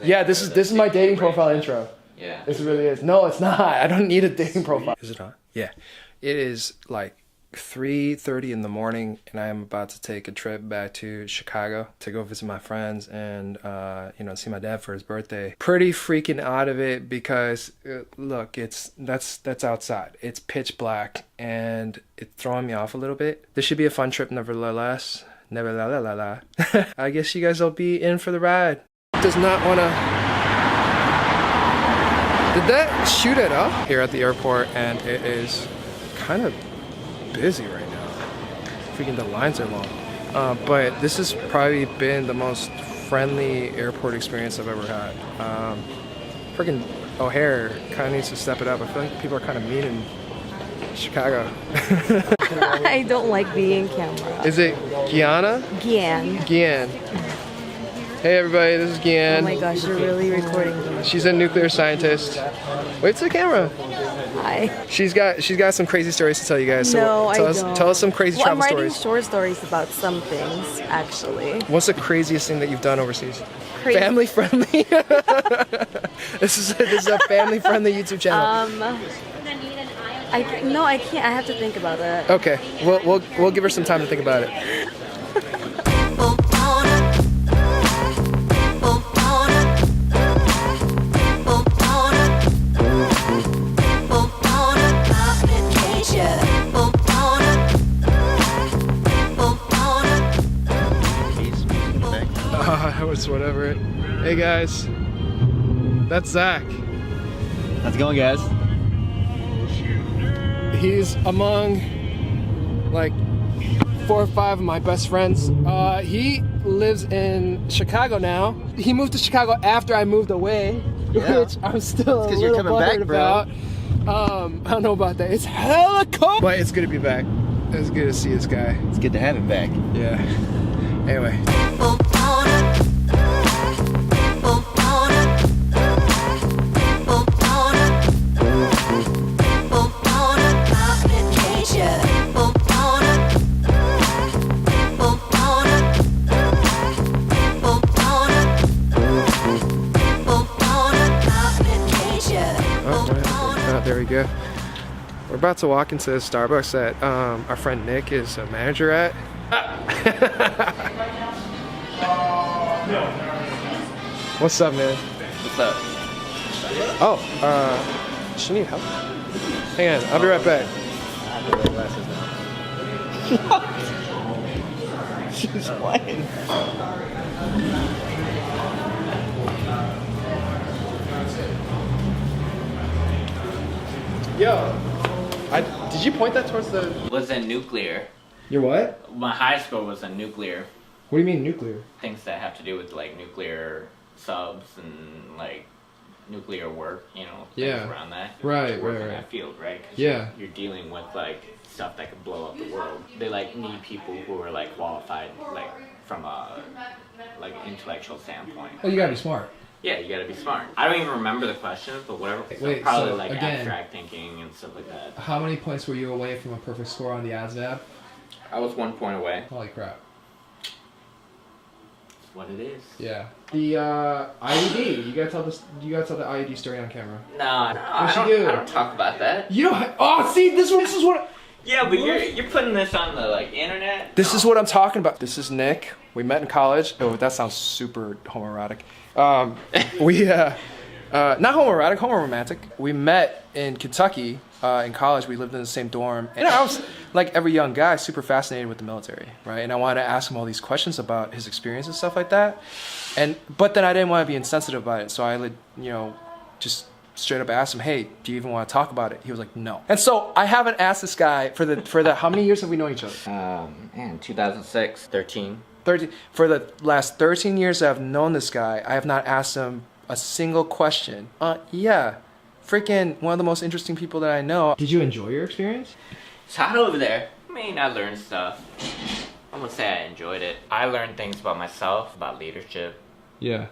Yeah, this is my dating profile intro. Yeah. This really is. No, it's not. I don't need a dating profile. Is it on? Yeah. It is like 3:30 in the morning, and I am about to take a trip back to Chicago to go visit my friends and see my dad for his birthday. Pretty freaking out of it because look, that's outside. It's pitch black and it's throwing me off a little bit. This should be a fun trip, nevertheless. Nevertheless. I guess you guys will be in for the ride. Does not want to. Did that shoot it up? Here at the airport, and it is kind of busy right now. Freaking the lines are long. But this has probably been the most friendly airport experience I've ever had. Freaking O'Hare kind of needs to step it up. I feel like people are kind of mean in Chicago. I don't like being camera. Is it Gianna? Gian. Gian. Hey everybody, this is Gian. Oh my gosh, you're really recording me. She's a nuclear scientist. Wait to the camera. Hi. She's got some crazy stories to tell you guys. So no, I don't. Tell us some crazy travel I'm writing stories. short stories about some things, actually. What's the craziest thing that you've done overseas? Crazy. Family friendly. This is a family friendly YouTube channel. I can't. I have to think about it. Okay, we'll give her some time to think about it. It's whatever. Hey guys, that's Zach. How's it going, guys? He's among like 4 or 5 of my best friends. He lives in Chicago now. He moved to Chicago after I moved away, which I'm still a little buttered about. I don't know about that. It's hella cold, but it's good to be back. It's good to see this guy. It's good to have him back. Yeah. Anyway. There we go. We're about to walk into Starbucks that our friend Nick is a manager at. What's up, man? What's up? Oh, does she need help? Hang on, I'll be right back. I have to wear glasses now. She's playing. Yo, did you point that towards the... Was a nuclear. Your what? My high school was a nuclear. What do you mean nuclear? Things that have to do with like nuclear subs and like nuclear work, things around that. Right, work in right. that field, right? 'Cause Yeah. You're dealing with like stuff that could blow up the world. They like need people who are like qualified, like from a like intellectual standpoint. Oh, you gotta be smart. Yeah, you gotta be smart. I don't even remember the questions, but whatever. Wait, probably so, like again, abstract thinking and stuff like that. How many points were you away from a perfect score on the ASVAB? I was 1 point away. Holy crap. That's what it is. Yeah. The IED. You gotta tell the IED story on camera. No, What I you do? don't talk about that. You don't. Oh, see, this is what. Yeah, but you're putting this on the like internet. This is what I'm talking about. This is Nick. We met in college. Oh, that sounds super homoerotic. Not homoerotic, homoromantic. We met in Kentucky in college. We lived in the same dorm. And I was, like every young guy, super fascinated with the military, right? And I wanted to ask him all these questions about his experience and stuff like that. But then I didn't want to be insensitive about it. So I, just straight up asked him, hey, do you even want to talk about it? He was like, no. And so I haven't asked this guy for the how many years have we known each other? 2006, 13. 13. For the last 13 years I've known this guy, I have not asked him a single question. Yeah. Freaking one of the most interesting people that I know. Did you enjoy your experience? It's hot over there. I mean, I learned stuff. I'm gonna say I enjoyed it. I learned things about myself, about leadership. Yeah.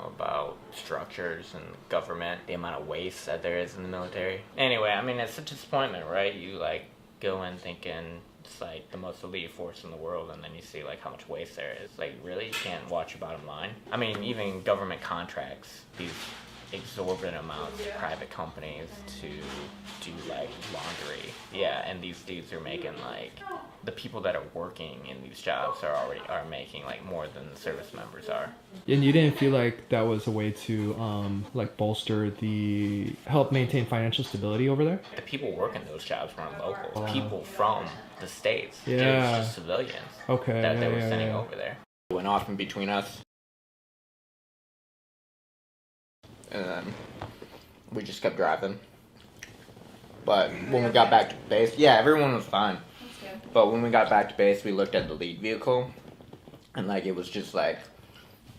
About structures and government, the amount of waste that there is in the military. Anyway, I mean, it's a disappointment, right? You like go in thinking it's like the most elite force in the world, and then you see like how much waste there is. Like, really, you can't watch your bottom line. I mean, even government contracts, these exorbitant amounts to private companies to do like laundry. Yeah, and these dudes are making like, the people that are working in these jobs are making like more than the service members are. And you didn't feel like that was a way to like bolster help maintain financial stability over there? The people working those jobs weren't local. People from the States. Yeah. It was just civilians Okay. that they yeah, were yeah, sending yeah. over there. It went off in between us. And then we just kept driving. But when we got back to base, yeah, everyone was fine. But when we got back to base, we looked at the lead vehicle. And like, it was just like,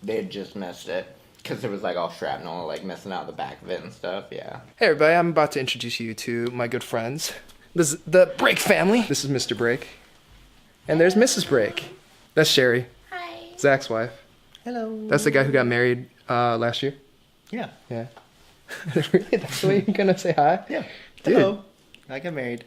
they had just missed it. Because it was like all shrapnel, like missing out the back of it and stuff, yeah. Hey everybody, I'm about to introduce you to my good friends. This is the Brake family. This is Mr. Brake. And there's Mrs. Brake. That's Sherry. Hi. Zach's wife. Hello. That's the guy who got married last year. Yeah. Yeah. Really? That's the way you're gonna say hi? Yeah. Dude. Hello. I got married.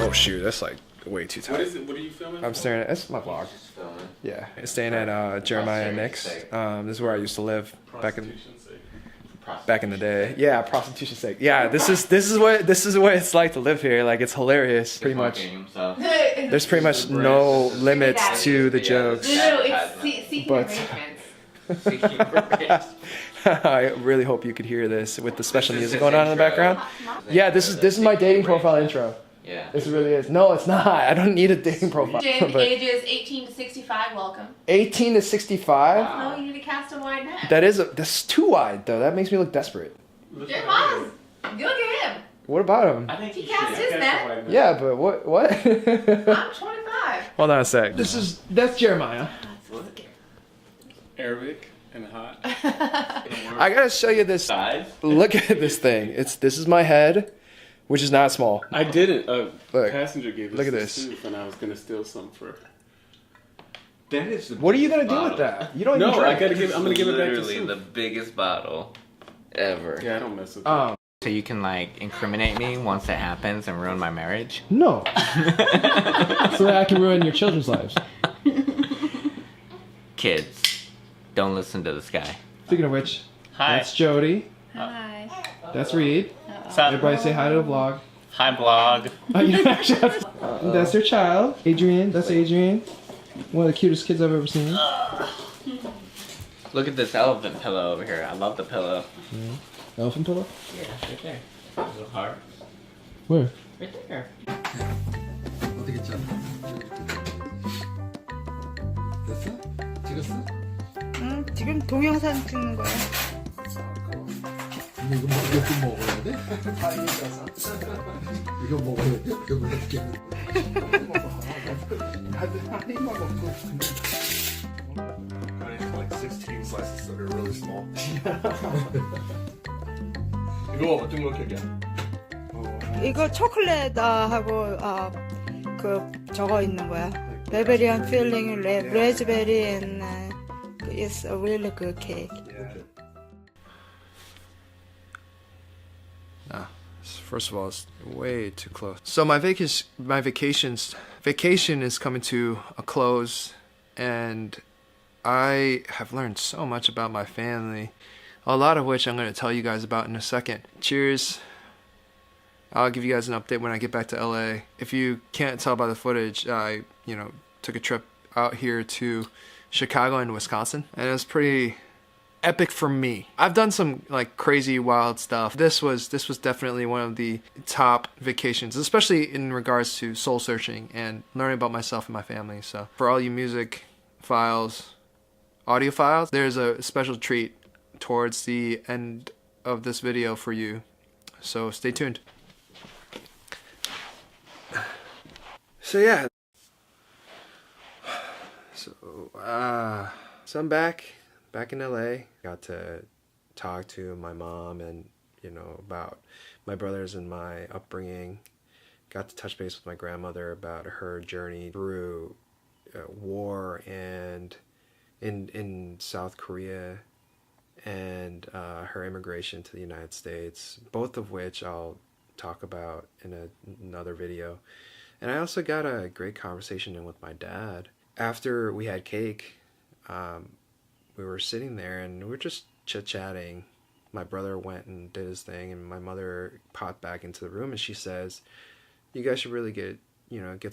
Oh shoot, that's like way too tight. What is it? What are you filming? I'm staring at, it's my vlog. Yeah. Staying at Jeremiah and Nick's. This is where I used to live back in the day. Yeah, prostitution's sake. Yeah, this is what it's like to live here. Like, it's hilarious. Pretty much. There's pretty much no limits to the jokes. No, it's seeking But- arrangements. I really hope you could hear this with the special music going on in the background. Yeah, this is my dating profile intro. Yeah. This really is. No, it's not. I don't need a dating profile. Jim, But ages 18 to 65, welcome. 18 to 65. No, you need to cast a wide net. That's too wide though. That makes me look desperate. Jim Moss, look at him. What about him? I think He cast his net. Yeah, but what? I'm 25. Hold on a sec. That's Jeremiah. Arabic and hot. I gotta show you this. Size? Look at this thing. This is my head, which is not small. I didn't. A Look. passenger gave us Look at this this. soup and I was gonna steal some for her. That is the What are you gonna biggest do with bottle. that? You don't No, even I drink. gotta I'm gonna give it back to Literally soup. the biggest bottle ever. Yeah, I don't mess with Oh So you can like incriminate me once it happens and ruin my marriage? no. So that I can ruin your children's lives. Kids, don't listen to this guy. Speaking of which, Hi. that's Jody. Hi. That's Reed. What's up? Everybody say hi to the vlog. Hi, blog. You don't actually have to- That's their child, Adrian. That's Adrian. One of the cutest kids I've ever seen. Look at this elephant pillow over here. I love the pillow. Elephant pillow? Yeah, right there. There's a heart. Where? Right there. 어떻게 했잖아. 됐어? 찍었어? 응, 지금 동영상 찍는 거야. 근데 이거 몇분 먹어야 돼? 이거 먹어야 돼? 이거 먹겠는데. Like 16 slices that are really small. 이거 어떤 거 켜게? 이거 초콜릿하고 그 저거 있는 거야. Bavarian filling, raspberry, and it's a really good cake. First of all, it's way too close. So my vacation is coming to a close, and I have learned so much about my family, a lot of which I'm going to tell you guys about in a second. Cheers. I'll give you guys an update when I get back to LA. If you can't tell by the footage, I, took a trip out here to Chicago and Wisconsin, and it was pretty epic for me. I've done some like crazy wild stuff. This was definitely one of the top vacations, especially in regards to soul searching and learning about myself and my family. So for all you music files, audio files, there's a special treat towards the end of this video for you. So stay tuned. So yeah. So I'm back in LA. Got to talk to my mom and about my brothers and my upbringing. got to touch base with my grandmother about her journey through war and in South Korea, and her immigration to the United States, both of which I'll talk about in another video. And I also got a great conversation in with my dad. After we had cake, we were sitting there and we were just chit-chatting. My brother went and did his thing, and my mother popped back into the room and she says, you guys should really get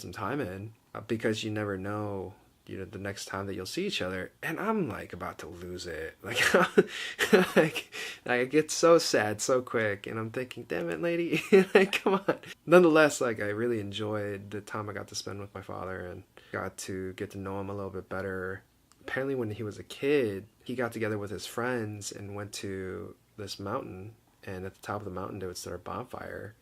some time in, because you never know, the next time that you'll see each other. And I'm like about to lose it. Like, I get so sad so quick, and I'm thinking, damn it, lady, like, come on. Nonetheless, like, I really enjoyed the time I got to spend with my father and got to get to know him a little bit better. Apparently when he was a kid, he got together with his friends and went to this mountain, and at the top of the mountain they would start a bonfire,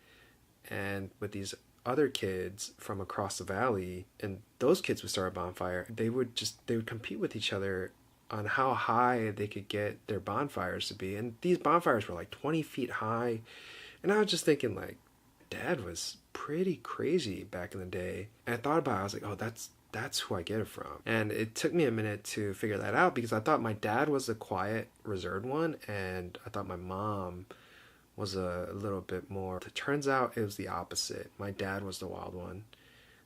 and with these other kids from across the valley, and those kids would start a bonfire, they would compete with each other on how high they could get their bonfires to be. And these bonfires were like 20 feet high, and I was just thinking, like, Dad was pretty crazy back in the day. And I thought about it, I was like, oh, that's who I get it from. And it took me a minute to figure that out, because I thought my dad was the quiet, reserved one, and I thought my mom was a little bit more. It turns out it was the opposite. My dad was the wild one,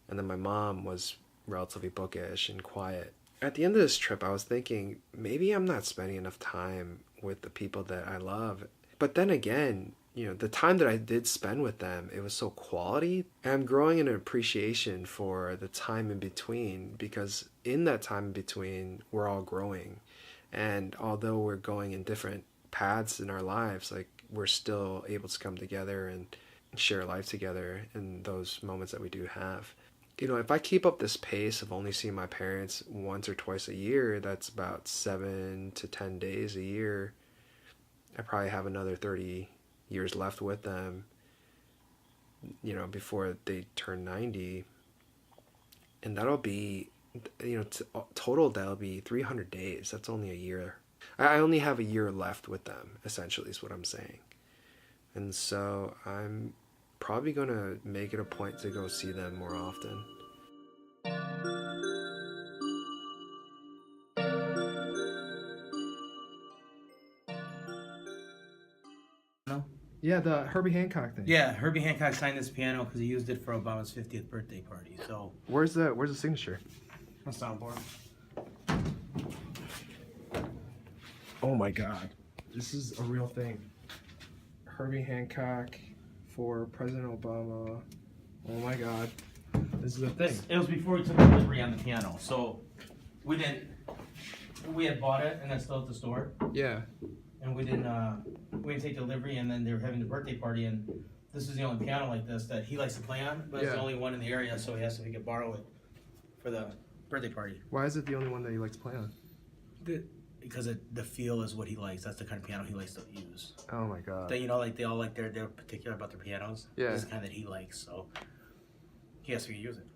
and then my mom was relatively bookish and quiet. At the end of this trip, I was thinking, maybe I'm not spending enough time with the people that I love. But then again, the time that I did spend with them, it was so quality. And I'm growing an appreciation for the time in between, because in that time in between, we're all growing. And although we're going in different paths in our lives, like, we're still able to come together and share life together in those moments that we do have. If I keep up this pace of only seeing my parents once or twice a year, that's about 7 to 10 days a year. I probably have another 30 years left with them, before they turn 90. And that'll be, total, that'll be 300 days. That's only a year. I only have a year left with them, essentially, is what I'm saying. And so I'm probably going to make it a point to go see them more often. Yeah, the Herbie Hancock thing. Yeah, Herbie Hancock signed this piano because he used it for Obama's 50th birthday party. So where's the signature? On soundboard. Oh my God, this is a real thing. Herbie Hancock for President Obama. Oh my God, this is a thing. It was before we took delivery on the piano, so we had bought it and it's still at the store. Yeah. And we didn't take delivery, and then they were having the birthday party, and this is the only piano like this that he likes to play on, but it's the only one in the area, so he could borrow it for the birthday party. Why is it the only one that he likes to play on? Because the feel is what he likes. That's the kind of piano he likes to use. Oh my God. They all like they're particular about their pianos. Yeah. This is the kind that he likes, so he has to use it.